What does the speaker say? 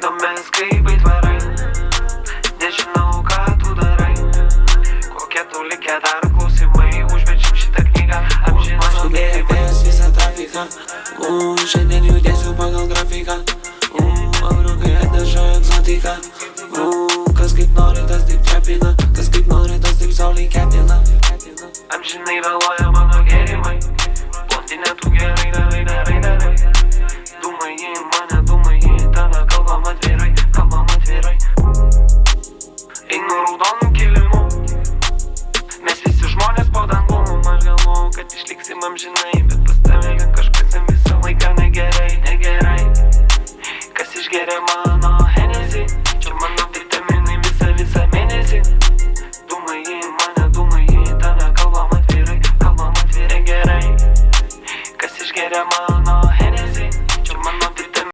Įdomis kaip aitvarai, nežinau ką tu darai, kokie tu likę dar klausimai, užverčiam šitą knygą amžiną. Skubėję vėjas visą trafiką, šiandien judėsiu pagal grafiką, Aurokai atneša egzotiką, kas kaip nori, tas taip trepina, kas kaip nori, tas taip saulei ketina. Amžinai vėluoja mano gėrimai, blondinė tu gerai darai. Dūmai į mane, dūmai į tave, kalbam atvirai. Einu raudonų kilimų, mes visi žmonės po dangum. Aš galvojau, kad išliksim amžinai, bet pas tave kažkas visą laiką negerai. Kas išgeria mano